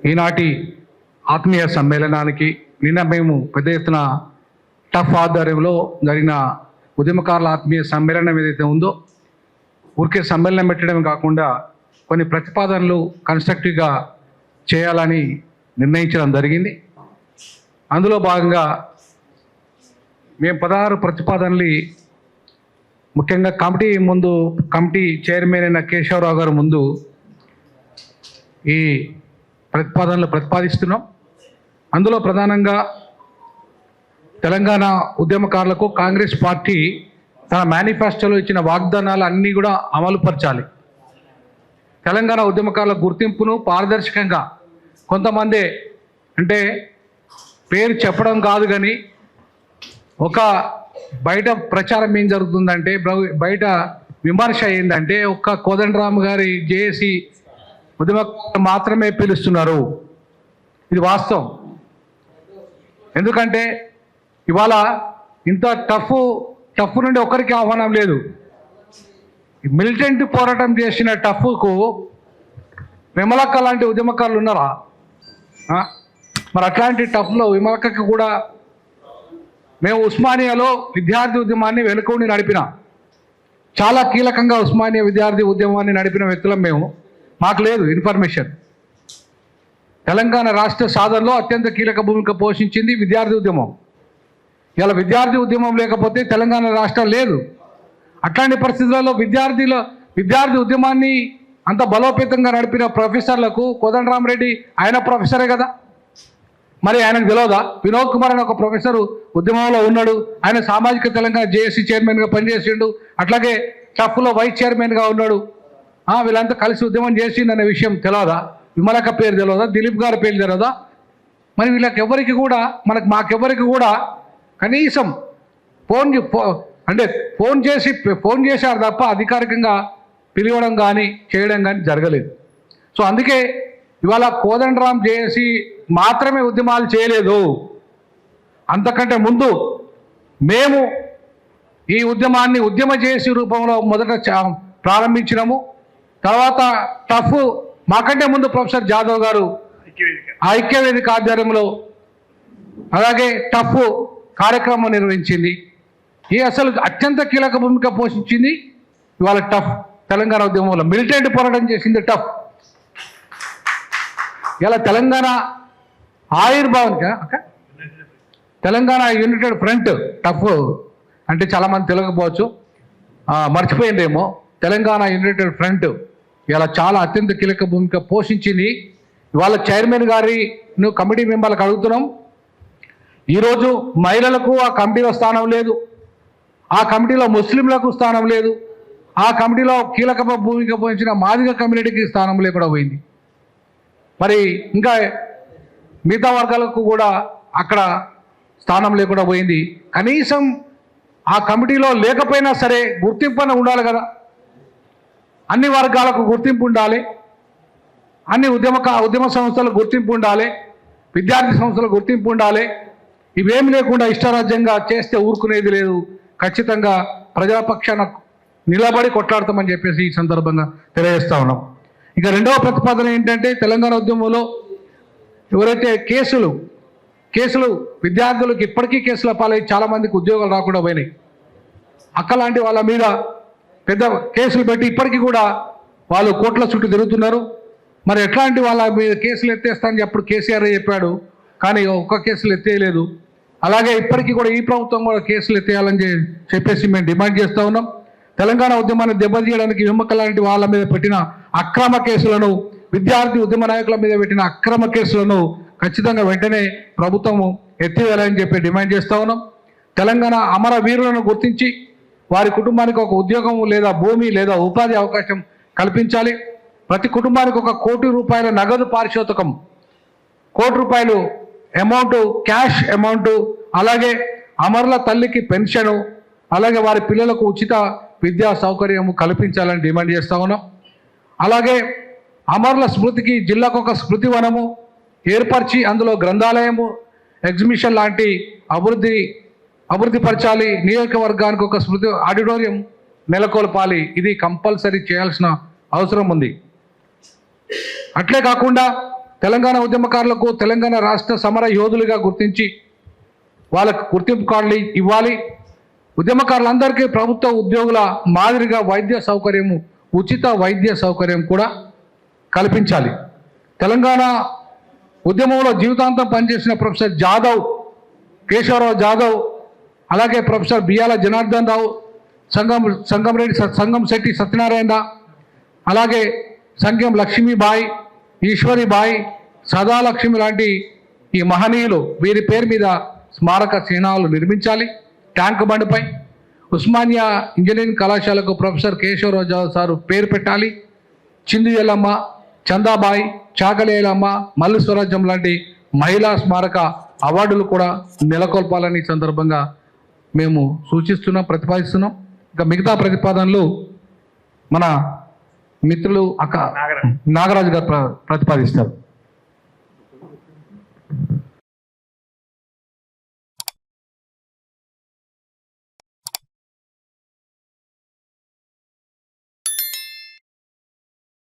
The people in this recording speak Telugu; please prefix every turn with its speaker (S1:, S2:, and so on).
S1: ఈనాటి ఆత్మీయ సమ్మేళనానికి నిన్న మేము పెద్ద ఎత్తున టఫ్ ఆధ్వర్యంలో జరిగిన ఉద్యమకారుల ఆత్మీయ సమ్మేళనం ఏదైతే ఉందో ఊరికే సమ్మేళనం పెట్టడం కాకుండా కొన్ని ప్రతిపాదనలు కన్స్ట్రక్టివ్గా చేయాలని నిర్ణయించడం జరిగింది. అందులో భాగంగా మేము 16 ప్రతిపాదనలు ముఖ్యంగా కమిటీ చైర్మన్ అయిన కేశవరావు గారు ముందు ఈ ప్రతిపాదనలు ప్రతిపాదిస్తున్నాం. అందులో ప్రధానంగా తెలంగాణ ఉద్యమకారులకు కాంగ్రెస్ పార్టీ తన మేనిఫెస్టోలో ఇచ్చిన వాగ్దానాలు అన్నీ కూడా అమలుపరచాలి. తెలంగాణ ఉద్యమకారుల గుర్తింపును పారదర్శకంగా కొంతమంది అంటే పేరు చెప్పడం కాదు కానీ ఒక బయట ప్రచారం ఏం జరుగుతుందంటే బయట విమర్శ ఏంటంటే ఒక్క కోదండరామ్ గారి జేఏసీ ఉద్యమ మాత్రమే పిలుస్తున్నారు. ఇది వాస్తవం. ఎందుకంటే ఇవాళ ఇంత టఫ్ నుండి ఒకరికి ఆహ్వానం లేదు. మిలిటెంట్ పోరాటం చేసిన టఫ్కు విమలక్క లాంటి ఉద్యమకారులు ఉన్నారా? మరి అట్లాంటి టఫ్లో విమలక్కకి కూడా మేము ఉస్మానియాలో విద్యార్థి ఉద్యమాన్ని వెనుకొని నడిపిన చాలా కీలకంగా ఉస్మానియా విద్యార్థి ఉద్యమాన్ని నడిపిన వ్యక్తులం మేము. మాకు లేదు ఇన్ఫర్మేషన్. తెలంగాణ రాష్ట్ర సాధనలో అత్యంత కీలక భూమిక పోషించింది విద్యార్థి ఉద్యమం. ఇలా విద్యార్థి ఉద్యమం లేకపోతే తెలంగాణ రాష్ట్రం లేదు. అట్లాంటి పరిస్థితులలో విద్యార్థి ఉద్యమాన్ని అంత బలోపేతంగా నడిపిన ప్రొఫెసర్లకు కోదండరామరెడ్డి ఆయన ప్రొఫెసరే కదా, మరి ఆయనకు తెలియదా? వినోద్ కుమార్ అని ఒక ప్రొఫెసరు ఉద్యమంలో ఉన్నాడు. ఆయన సామాజిక తెలంగాణ జేఏసీ చైర్మన్గా పనిచేసిండు. అట్లాగే టఫ్లో వైస్ చైర్మన్గా ఉన్నాడు. వీళ్ళంతా కలిసి ఉద్యమం చేసిందనే విషయం తెలియదా? విమలక్క పేరు తెలియదా? దిలీప్ గారి పేరు తెలియదా? మరి వీళ్ళకి ఎవరికి కూడా మాకెవరికి కూడా కనీసం ఫోన్ చేశారు తప్ప అధికారికంగా పిలవడం కానీ చేయడం కానీ జరగలేదు. సో అందుకే ఇవాళ కోదండరామ్ జేఏసీ మాత్రమే ఉద్యమాలు చేయలేదు. అంతకంటే ముందు మేము ఈ ఉద్యమాన్ని ఉద్యమ జేఏసీ రూపంలో మొదట ప్రారంభించినాము. తర్వాత టఫ్ మాకంటే ముందు ప్రొఫెసర్ జాదవ్ గారు ఐక్యవేదిక ఆధ్వర్యంలో అలాగే టఫ్ కార్యక్రమం నిర్వహించింది. ఈ అసలు అత్యంత కీలక భూమిక పోషించింది ఇవాళ టఫ్. తెలంగాణ ఉద్యమంలో మిలిటెంట్ పోరాటం చేసింది టఫ్. ఇలా Telangana Telangana United front tough అంటే చాలామంది తెలియకపోవచ్చు, మర్చిపోయిందేమో. తెలంగాణ యునైటెడ్ ఫ్రంట్ ఇలా చాలా అత్యంత కీలక భూమిక పోషించింది. ఇవాళ చైర్మన్ గారిని కమిటీ మెంబర్లకు అడుగుతున్నాం. ఈరోజు మహిళలకు ఆ కమిటీలో స్థానం లేదు, ఆ కమిటీలో ముస్లింలకు స్థానం లేదు, ఆ కమిటీలో కీలక భూమిక పోషించిన మాదిగ కమ్యూనిటీకి స్థానం లేకుండా పోయింది. మరి ఇంకా మిగతా వర్గాలకు కూడా అక్కడ స్థానం లేకుండా పోయింది. కనీసం ఆ కమిటీలో లేకపోయినా సరే గుర్తింపు ఉండాలి కదా. అన్ని వర్గాలకు గుర్తింపు ఉండాలి, అన్ని ఉద్యమ సంస్థలకు గుర్తింపు ఉండాలి, విద్యార్థి సంస్థలకు గుర్తింపు ఉండాలి. ఇవేమి లేకుండా ఇష్టరాజ్యంగా చేస్తే ఊరుకునేది లేదు. ఖచ్చితంగా ప్రజాపక్షాన నిలబడి కొట్లాడతామని చెప్పేసి ఈ సందర్భంగా తెలియజేస్తా ఉన్నాం. ఇక రెండవ ప్రతిపాదన ఏంటంటే తెలంగాణ ఉద్యమంలో ఎవరైతే కేసులు విద్యార్థులకు ఇప్పటికీ కేసుల పాలై చాలామందికి ఉద్యోగాలు రాకుండా పోయినాయి. అక్కలాంటి వాళ్ళ మీద పెద్ద కేసులు పెట్టి ఇప్పటికీ కూడా వాళ్ళు కోర్టుల చుట్టూ తిరుగుతున్నారు. మరి ఎట్లాంటి వాళ్ళ మీద కేసులు ఎత్తేస్తానని అప్పుడు కేసీఆర్ చెప్పాడు, కానీ ఒక్క కేసులు ఎత్తేయలేదు. అలాగే ఇప్పటికీ కూడా ఈ ప్రభుత్వం కూడా కేసులు ఎత్తేయాలని చెప్పేసి మేము డిమాండ్ చేస్తూ ఉన్నాం. తెలంగాణ ఉద్యమాన్ని దెబ్బతీయడానికి విమక లాంటి వాళ్ళ మీద పెట్టిన అక్రమ కేసులను, విద్యార్థి ఉద్యమ నాయకుల మీద పెట్టిన అక్రమ కేసులను ఖచ్చితంగా వెంటనే ప్రభుత్వము ఎత్తివేయాలని చెప్పి డిమాండ్ చేస్తూ ఉన్నాం. తెలంగాణ అమరవీరులను గుర్తించి వారి కుటుంబానికి ఒక ఉద్యోగం లేదా భూమి లేదా ఉపాధి అవకాశం కల్పించాలి. ప్రతి కుటుంబానికి ₹1 కోటి నగదు పారితోషికం, ₹1 కోటి అమౌంట్ క్యాష్ అమౌంట్, అలాగే అమరుల తల్లికి పెన్షను, అలాగే వారి పిల్లలకు ఉచిత విద్యా సౌకర్యం కల్పించాలని డిమాండ్ చేస్తూ ఉన్నాం. అలాగే అమరుల స్మృతికి జిల్లాకు ఒక స్మృతి వనము ఏర్పరిచి అందులో గ్రంథాలయము, ఎగ్జిబిషన్ లాంటి అభివృద్ధి పరచాలి. నియోజకవర్గానికి ఒక స్మృతి ఆడిటోరియం నెలకొల్పాలి. ఇది కంపల్సరీ చేయాల్సిన అవసరం ఉంది. అట్లే కాకుండా తెలంగాణ ఉద్యమకారులకు తెలంగాణ రాష్ట్ర సమర యోధులుగా గుర్తించి వాళ్ళకు గుర్తింపు కార్డులు ఇవ్వాలి. ఉద్యమకారులందరికీ ప్రభుత్వ ఉద్యోగుల మాదిరిగా వైద్య సౌకర్యము, ఉచిత వైద్య సౌకర్యం కూడా కల్పించాలి. తెలంగాణ ఉద్యమంలో జీవితాంతం పనిచేసిన ప్రొఫెసర్ జాదవ్, కేశవరావు జాదవ్, అలాగే ప్రొఫెసర్ బియ్యాల జనార్దన్ రావు, సంగంశెట్టి సత్యనారాయణ, అలాగే సంగం లక్ష్మీబాయి, ఈశ్వరిబాయి, సదాలక్ష్మి లాంటి ఈ మహనీయులు, వీరి పేరు మీద స్మారక చిహ్నాలు నిర్మించాలి. ట్యాంక్ బండ్పై ఉస్మానియా ఇంజనీరింగ్ కళాశాలకు ప్రొఫెసర్ కేశవరావు జాదవ్ సారు పేరు పెట్టాలి. చిందు ఎల్లమ్మ, చందాబాయి, చాకలేలమ్మ, మల్లు స్వరాజ్యం లాంటి మహిళా స్మారక అవార్డులు కూడా నెలకొల్పాలని సందర్భంగా మేము సూచిస్తున్నాం, ప్రతిపాదిస్తున్నాం. ఇంకా మిగతా ప్రతిపాదనలు మన మిత్రులు నాగరాజు గారు ప్రతిపాదిస్తారు.